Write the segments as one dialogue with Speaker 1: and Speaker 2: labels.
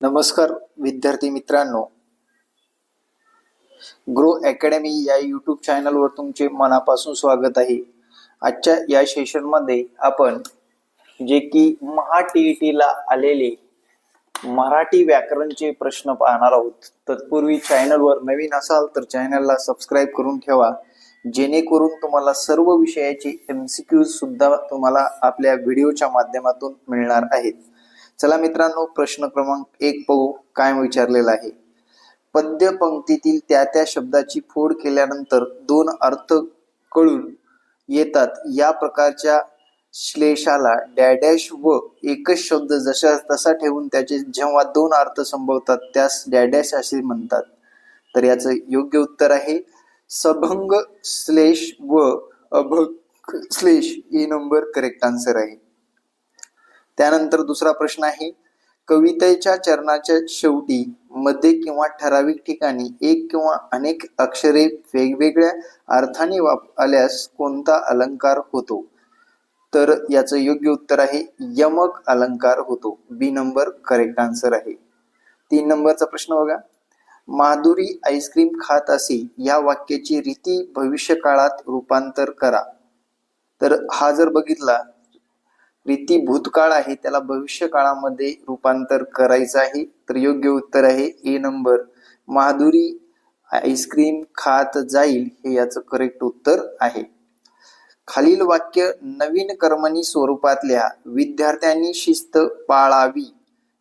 Speaker 1: नमस्कार विद्यार्थी मित्रांनो, ग्रो अकॅडमी या यूट्यूब चॅनलवर तुमचे मनापासून स्वागत आहे। आजच्या या सेशनमध्ये आपण जे की महा-टी-ई-टीला आलेले मराठी व्याकरणचे प्रश्न पाहणार आहोत। तत्पूर्वी चॅनलवर नवीन असाल तर चॅनलला सबस्क्राइब करून ठेवा, जेणेकरून तुम्हाला सर्व विषयाचे MCQ सुद्धा तुम्हाला आपल्या व्हिडिओच्या माध्यमातून मिळणार आहेत। चला मित्रांनो, प्रश्न क्रमांक 1 पाहू काय विचारलेला आहे। पद्य पंक्तीतील त्या शब्दाची फोड केल्यानंतर दोन अर्थ कळून येतात या प्रकारच्या श्लेषाला डॅडॅश व एकच शब्द जसा तसा ठेवून त्याचे जेव्हा दोन अर्थ संभवतात त्यास डॅडॅश असे म्हणतात। तर याचं योग्य उत्तर आहे सभंग श्लेष व अभंग श्लेष। ए नंबर करेक्ट आन्सर आहे। त्यानंतर दुसरा प्रश्न आहे, कवितेच्या चरणाच्या शेवटी मध्ये किंवा ठराविक ठिकाणी एक किंवा अनेक अक्षरे वेगवेगळ्या अर्थाने आल्यास कोणता अलंकार होतो? तर याचं योग्य उत्तर आहे यमक अलंकार होतो। बी नंबर करेक्ट आन्सर आहे। 3 नंबरचा प्रश्न बघा, माधुरी आईस्क्रीम खात असे या वाक्याची रीती भविष्य काळात रूपांतर करा। तर हा जर बघितला, रीती भूतकाळ आहे, त्याला भविष्य काळामध्ये रूपांतर करायचं आहे। तर योग्य उत्तर आहे ए नंबर, माधुरी आईस्क्रीम खात जाईल, हे याचं करेक्ट उत्तर आहे। खालील वाक्य नवीन कर्मणी स्वरूपात लिहा। विद्यार्थ्यांनी शिस्त पाळावी,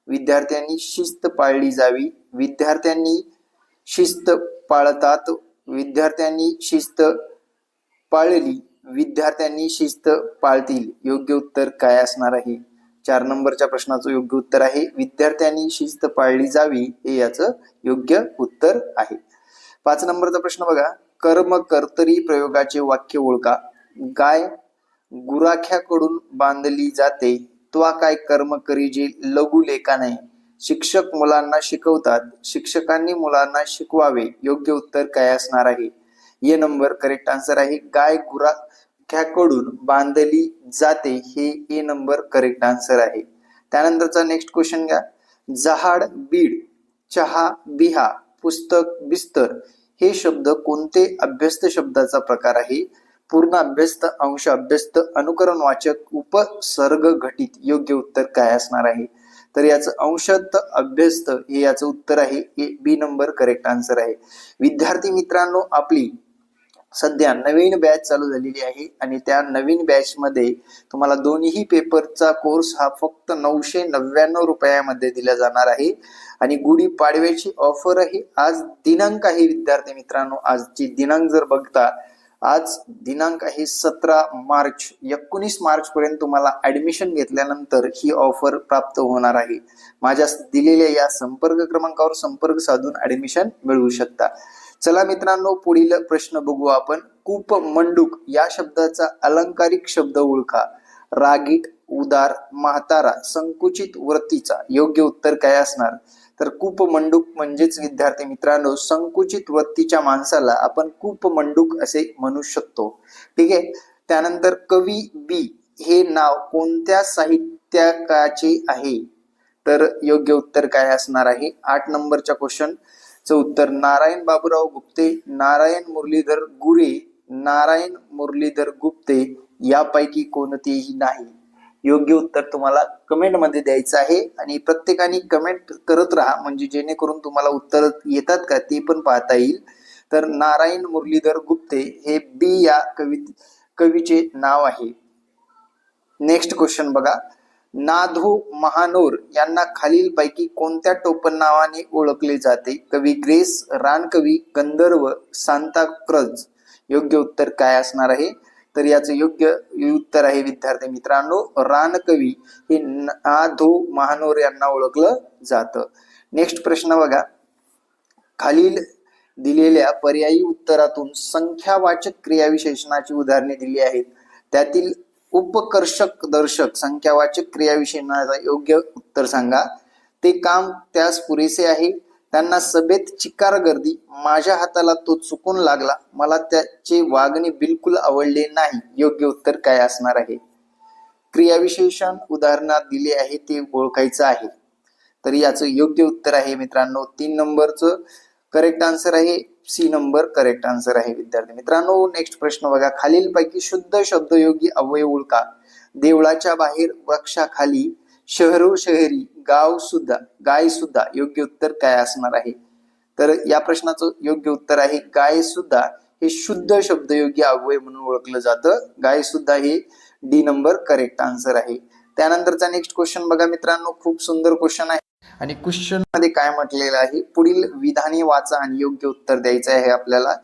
Speaker 1: विद्यार्थ्यांनी शिस्त पाळली जावी, विद्यार्थ्यांनी शिस्त पाळतात, विद्यार्थ्यांनी शिस्त पाळली, विद्यार्थ्यांनी शिस्त पाळतील। योग्य उत्तर काय असणार आहे? 4 नंबरच्या प्रश्नाचं योग्य उत्तर आहे विद्यार्थ्यांनी शिस्त पाळली जावी, हे याचं योग्य उत्तर आहे। 5 नंबरचा प्रश्न बघा, कर्म कर्तरी प्रयोगाचे वाक्य ओळखा। गाय गुराख्याकडून बांधली जाते, त्वा काय कर्म करी जे लघु लेखाने। शिक्षक मुलांना शिकवतात, शिक्षकांनी मुलांना शिकवावे। योग्य उत्तर काय असणार आहे? ये नंबर करेक्ट आन्सर आहे, गाय गुराख्याकडून बांधली जाते, हे ए नंबर करेक्ट आन्सर आहे। त्यानंतरचा नेक्स्ट क्वेश्चन घ्या, जहाड बीड, चहा बिहा, पुस्तक बिस्तर हे शब्द कोणते अभ्यस्त शब्दाचा प्रकार आहे? पूर्ण अभ्यस्त, अंश अभ्यस्त, अनुकरण वाचक, उपसर्ग घटित। योग्य उत्तर काय असणार आहे? तर याचं अंशत अभ्यस्त हे याचं उत्तर आहे। बी नंबर करेक्ट आन्सर आहे। विद्यार्थी मित्रांनो, आपली सध्या नवीन बॅच चालू झालेली आहे आणि त्या नवीन बॅच मध्ये तुम्हाला दोन्ही पेपरचा कोर्स हा फक्त 999 रुपयामध्ये दिला जाणार आहे आणि गुढी पाडव्याची ऑफर आहे। आज दिनांक आहे विद्यार्थी मित्रांनो, आजची दिनांक जर बघता, आज दिनांक आहे 17 मार्च। 19 मार्च पर्यंत तुम्हाला ऍडमिशन घेतल्यानंतर ही ऑफर प्राप्त होणार आहे। माझ्या दिलेल्या या संपर्क क्रमांकावर संपर्क साधून ऍडमिशन मिळवू शकता। चला मित्रांनो, पुढील प्रश्न बघू आपण। कूप मंडूक या शब्दाचा अलंकारिक शब्द ओळखा। रागीट, उदार, म्हातारा, संकुचित वृत्तीचा। योग्य उत्तर काय असणार? तर कूप मंडूक म्हणजेच विद्यार्थी मित्रांनो संकुचित वृत्तीच्या माणसाला आपण कूप मंडूक असे म्हणू शकतो। ठीक आहे। त्यानंतर कवी बी हे नाव कोणत्या साहित्यकाचे आहे? तर योग्य उत्तर काय असणार आहे? 8 नंबरच्या क्वेश्चनचं उत्तर नारायण बाबूराव गुप्ते, नारायण मुरलीधर गुरे, नारायण मुरलीधर गुप्ते यापैकी कोणतेही नाही। योग्य उत्तर तुम्हाला कमेंट मध्ये द्यायचं आहे आणि प्रत्येकाने कमेंट करत राहा, म्हणजे जेणेकरून तुम्हाला उत्तर येतात का ते पण पाहता येईल। तर नारायण मुरलीधर गुप्ते हे बी या कवीचे नाव आहे। नेक्स्ट क्वेश्चन बघा, नाधो महानोर यांना खालील पैकी कोणत्या टोपण नावाने ओळखले जाते? कवी ग्रेस, रानकवी, गंधर्व, सांताक्रज। योग्य उत्तर काय असणार आहे? तर याचं योग्य उत्तर आहे विद्यार्थी मित्रांनो रानकवी हे नाधो महानोर यांना ओळखलं जातं। नेक्स्ट प्रश्न बघा, खालील दिलेल्या पर्यायी उत्तरातून संख्यावाचक क्रियाविशेषणाची उदाहरणे दिली आहेत, त्यातील उपकर्षक दर्शक संख्यावाचक क्रियाविशेषणाचा योग्य उत्तर सांगा। ते काम त्यास पुरेसे आहे, त्यांना सभेत चिकार गर्दी, माझ्या हाताला तो चुकून लागला, मला त्याचे वागणे बिलकुल आवडले नाही। योग्य उत्तर काय असणार आहे? क्रियाविशेषण उदाहरणात दिले आहे ते ओळखायचं आहे। तर याचं योग्य उत्तर आहे मित्रांनो 3 नंबरचं करेक्ट आन्सर आहे, सी नंबर करेक्ट आन्सर आहे विद्यार्थी मित्रांनो. नेक्स्ट प्रश्न बघा, खालीलपैकी शुद्ध शब्दयोगी अव्यय ओळखा. देवळाच्या बाहेर वृक्षाखाली, शहरो शहरी, गाय सुद्धा. योग्य उत्तर काय असणार आहे? तर या प्रश्नाचं योग्य उत्तर आहे गाय सुद्धा हे शुद्ध शब्दयोगी अव्यय म्हणून ओळखलं जातं. गाय सुद्धा हे डी नंबर करेक्ट आन्सर आहे. त्यानंतरचा नेक्स्ट क्वेश्चन बघा मित्रांनो, खूप सुंदर क्वेश्चन आहे आणि क्वेश्चन मध्ये काय म्हटलेलं आहे, पुढील विधाने वाचा आणि योग्य उत्तर द्यायचं आहे आपल्याला.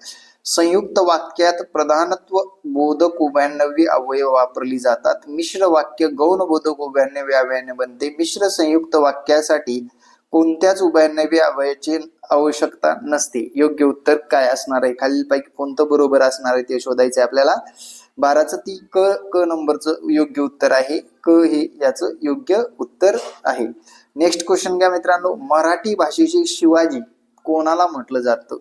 Speaker 1: संयुक्त वाक्यात प्रधानत्व बोधक उभयान्वयी अवयव वापरली जातात. मिश्र वाक्य गौण बोधक उभयान्वयी अवयवाने बनते. मिश्र संयुक्त वाक्यासाठी कोणत्याच उभयान्वयी अवयवाची आवश्यकता नसते. योग्य उत्तर काय असणार आहे? खालीलपैकी कोणतं बरोबर असणार आहे ते शोधायचं आहे आपल्याला. 12चं ती क नंबरचं योग्य उत्तर आहे. क हे याचं योग्य उत्तर आहे. नेक्स्ट क्वेश्चन घ्या मित्रांनो, मराठी भाषेचे शिवाजी कोणाला म्हटलं जातं?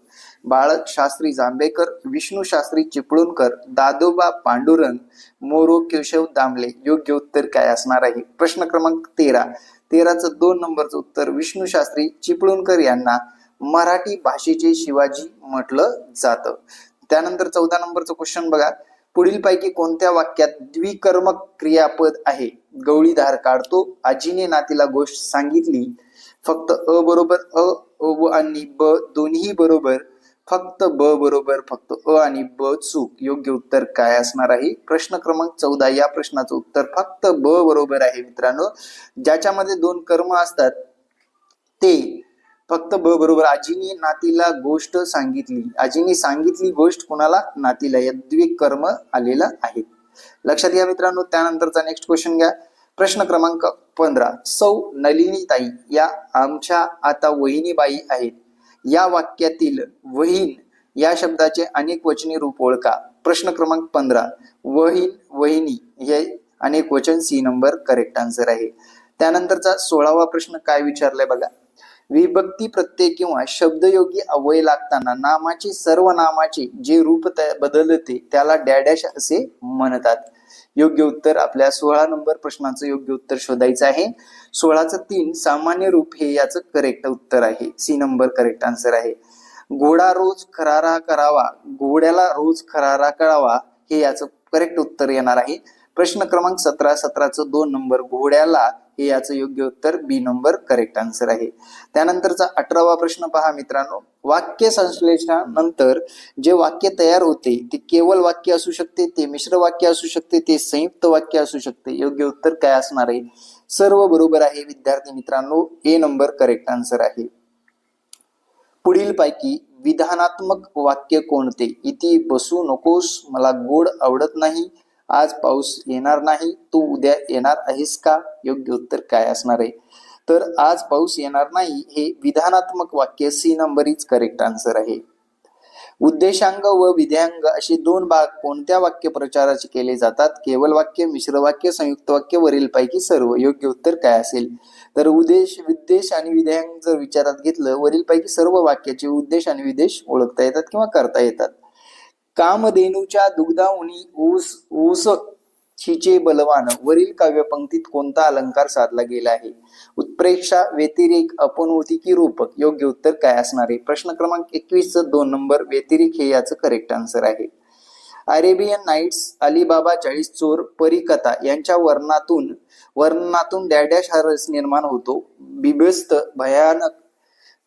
Speaker 1: बाळक शास्त्री जांभेकर, विष्णू शास्त्री चिपळूणकर, दादोबा पांडुरंग, मोरो केशव दामले. योग्य उत्तर काय असणार आहे? प्रश्न क्रमांक 13चं 2 नंबरचं उत्तर, विष्णू शास्त्री चिपळूणकर यांना मराठी भाषेचे शिवाजी म्हटलं जातं. त्यानंतर 14 नंबरचं क्वेश्चन बघा, पुढीलपैकी कोणत्या वाक्यात द्विकर्मक क्रियापद आहे? गवळी धार काढतो, आजीने नातीला गोष्ट सांगितली, फक्त अ बरोबर, अ आणि ब दोन्ही बरोबर, फक्त ब बरोबर, फक्त अ आणि ब चूक. योग्य उत्तर काय असणार आहे? प्रश्न क्रमांक 14 या प्रश्नाचं उत्तर फक्त ब बरोबर आहे मित्रांनो. ज्याच्यामध्ये 2 कर्म असतात ते फक्त ब बरोबर. आजीने नातीला गोष्ट सांगितली, आजीने सांगितली गोष्ट कुणाला? नातीला. या द्विकर्म आलेला आहे, लक्षात घ्या मित्रांनो. त्यानंतरचा नेक्स्ट क्वेश्चन घ्या, प्रश्न क्रमांक 15, सौ नलिनीताई या आमच्या आता वहिनीबाई आहेत. या वाक्यातील वहीन या शब्दाचे अनेक वचनी रूप ओळखा. प्रश्न क्रमांक 15, वहीन, वहिनी हे अनेक वचन, सी नंबर करेक्ट आन्सर आहे. त्यानंतरचा 16वा प्रश्न काय विचारलाय बघा, विभक्ती प्रत्यय किंवा शब्दयोगी अव्यय लागताना नामाचे सर्वनामाचे जे रूप बदलते त्याला डॅडॅश असे म्हणतात. योग्य उत्तर आपल्या 16 नंबर प्रश्नाचं योग्य उत्तर शोधायचं आहे. 16चं 3 सामान्य रूप हे याचं करेक्ट उत्तर आहे, सी नंबर करेक्ट आन्सर आहे. घोडा रोज खरारा करावा, घोड्याला रोज खरारा करावा हे याचं करेक्ट उत्तर येणार आहे. प्रश्न क्रमांक 17चं 2 नंबर, घोड्याला हे याचं योग्य उत्तर बी नंबर करेक्ट आन्सर आहे. त्यानंतरचा 18वा प्रश्न पहा मित्रांनो, वाक्य संश्लेषणानंतर जे वाक्य तयार होते ते केवळ वाक्य असू शकते, ते मिश्र वाक्य असू शकते, ते संयुक्त वाक्य असू शकते. योग्य उत्तर काय असणार आहे? सर्व बरोबर आहे विद्यार्थी मित्रांनो, ए नंबर करेक्ट आन्सर आहे. पुढील पैकी विधानात्मक वाक्य कोणते? इथे बसू नकोस, मला गोड आवडत नाही, आज पाऊस येणार नाही, तू उद्या येणार आहेस का? योग्य उत्तर काय असणार आहे? तर आज पाऊस येणार नाही हे विधानात्मक वाक्य, C number is correct answer आहे. उद्देशांग व विध्यांग असे 2 भाग कोणत्या वाक्य प्रचाराचे केले जातात? केवळ वाक्य, मिश्र वाक्य, संयुक्त वाक्य, वरीलपैकी सर्व. योग्य उत्तर काय असेल? तर विद्देश आणि विध्यांग जर विचारात घेतलं, वरीलपैकी सर्व वाक्याचे उद्देश आणि विदेश ओळखता येतात किंवा करता येतात. कामधेनूच्या दुग्धाहुनी ऊस छिचे बलवान वरील काव्यपंक्तीत कोणता अलंकार साधला गेला आहे? उत्प्रेक्षा, व्यतिरेक, अपनोती की रूपक. योग्य उत्तर काय असणार आहे? प्रश्न क्रमांक 21चं 2 नंबर, व्यतिरेक हे याचं करेक्ट आन्सर आहे. अरेबियन नाईट्स, अलिबाबा 40 चोर, परिकथा यांच्या वर्णनातून डॅडॅश हा रस निर्माण होतो. बिभत्स, भयानक,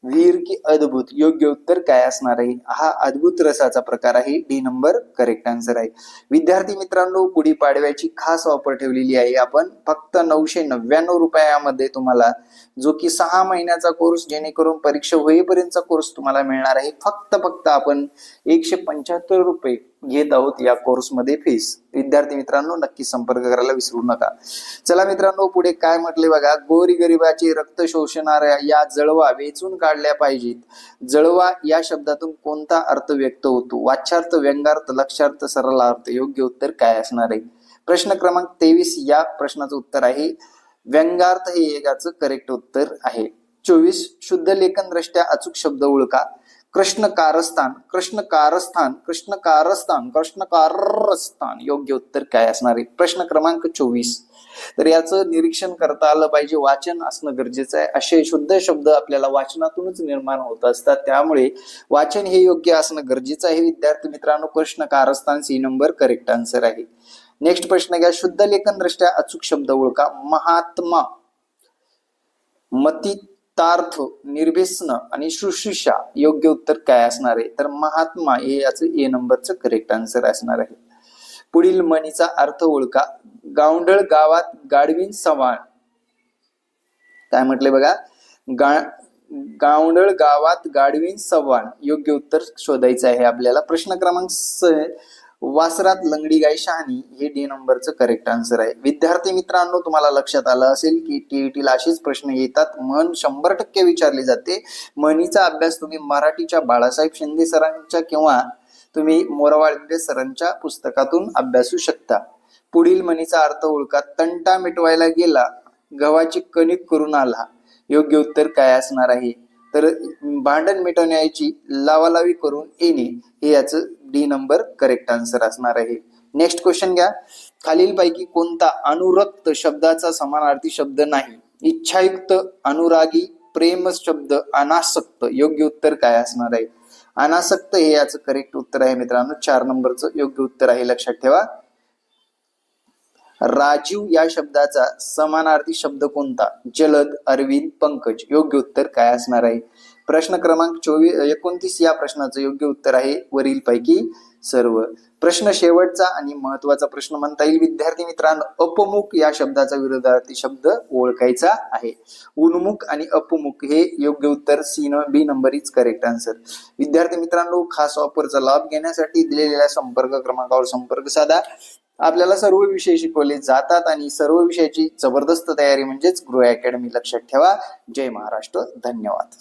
Speaker 1: वीर की अद्भुत. योग्य उत्तर काय असणार आहे? हा अद्भुत रसाचा प्रकार आहे, डी नंबर करेक्ट आन्सर आहे. विद्यार्थी मित्रांनो, गुढीपाडव्याची खास ऑफर ठेवलेली आहे आपण. फक्त 999 रुपयामध्ये तुम्हाला, जो की 6 महिन्याचा कोर्स, जेणेकरून परीक्षा होईपर्यंतचा कोर्स तुम्हाला मिळणार आहे. फक्त आपण 175 रुपये घेत आहोत या कोर्समध्ये फीस. विद्यार्थी मित्रांनो, नक्की संपर्क करायला विसरू नका. चला मित्रांनो, पुढे काय म्हटले बघा, गोरगरिबाचे रक्त शोषणाऱ्या या जळवा वेचून काढल्या पाहिजेत. जळवा या शब्दातून कोणता अर्थ व्यक्त होतो? वाच्यार्थ, व्यंगार्थ, लक्ष्यार्थ, सरलार्थ. योग्य उत्तर काय असणार आहे? प्रश्न क्रमांक 23 या प्रश्नाचं उत्तर आहे व्यंगार्थ हे याचं करेक्ट उत्तर आहे. 24 शुद्ध लेखन दृष्ट्या अचूक शब्द ओळखा. कृष्ण कारस्थान, कृष्ण कारस्थान, कृष्ण कारस्थान, कृष्ण कारस्थान. योग्य उत्तर काय असणार आहे? प्रश्न क्रमांक 24 तर याचं निरीक्षण करता आलं पाहिजे, वाचन असणं गरजेचं आहे. असे शुद्ध शब्द आपल्याला वाचनातूनच निर्माण होत असतात, त्यामुळे वाचन हे योग्य असणं गरजेचं आहे. विद्यार्थी मित्रांनो, प्रश्न कारस्थान सी नंबर करेक्ट आन्सर आहे. नेक्स्ट प्रश्न घ्या. शुद्ध लेखन दृष्ट्या अचूक शब्द ओळखा. महात्मा, मतितार्थ, निर्व्यसन आणि शुश्रूषा योग्य उत्तर काय असणार आहे? तर महात्मा हे याचं ए नंबरचं करेक्ट आन्सर असणार आहे. पुढील म्हणीचा अर्थ ओळखा. गावंढळ गावात गाढवीन सवान. काय म्हटले बघा? गावंढळ गावात गाढवीन सवान योग्य उत्तर शोधायचं आहे आपल्याला. प्रश्न क्रमांक 6, वासरात लंगडी गाय शहाणी हे डी नंबरचं करेक्ट आन्सर आहे. विद्यार्थी मित्रांनो, तुम्हाला लक्षात आलं असेल की टीईटीला असेच प्रश्न येतात. म्हण 100% विचारली जाते. म्हणीचा अभ्यास तुम्ही मराठीच्या बाळासाहेब शिंदे सरांच्या किंवा तुम्ही मोरवाळे सरांच्या पुस्तकातून अभ्यासू शकता. पुढील म्हणीचा अर्थ ओळखा. तंटा मिटवायला गेला, गव्हाची कणिक करून आला योग्य उत्तर काय असणार आहे? तर भांडण मिटवण्याची लावालावी करून येणे हे याचं डी नंबर करेक्ट आन्सर असणार आहे. नेक्स्ट क्वेश्चन घ्या. खालीलपैकी कोणता अनुरक्त शब्दाचा समानार्थी शब्द नाही? इच्छायुक्त, अनुरागी, प्रेम शब्द, अनासक्त योग्य उत्तर काय असणार आहे? अनासक्त हे याचं करेक्ट उत्तर आहे मित्रांनो. 4 नंबरचं योग्य उत्तर आहे, लक्षात ठेवा. राजीव या शब्दाचा समानार्थी शब्द कोणता? जलद, अरविंद, पंकज योग्य उत्तर काय असणार आहे? प्रश्न क्रमांक 29 या प्रश्नाचं योग्य उत्तर आहे वरील पैकी सर्व. प्रश्न शेवटचा आणि महत्वाचा प्रश्न म्हणता येईल. विद्यार्थी मित्रांनो, अपमुख या शब्दाचा विरोधार्थी शब्द ओळखायचा आहे. उन्मुख आणि अपमुख हे योग्य उत्तर बी नंबर इज करेक्ट आन्सर. विद्यार्थी मित्रांनो, खास ऑफरचा लाभ घेण्यासाठी दिलेल्या संपर्क क्रमांकावर संपर्क साधा. आपल्याला सर्व विषय शिकवले जातात आणि सर्व विषयाची जबरदस्त तयारी म्हणजेच गृह अकॅडमी. लक्षात ठेवा. जय महाराष्ट्र. धन्यवाद.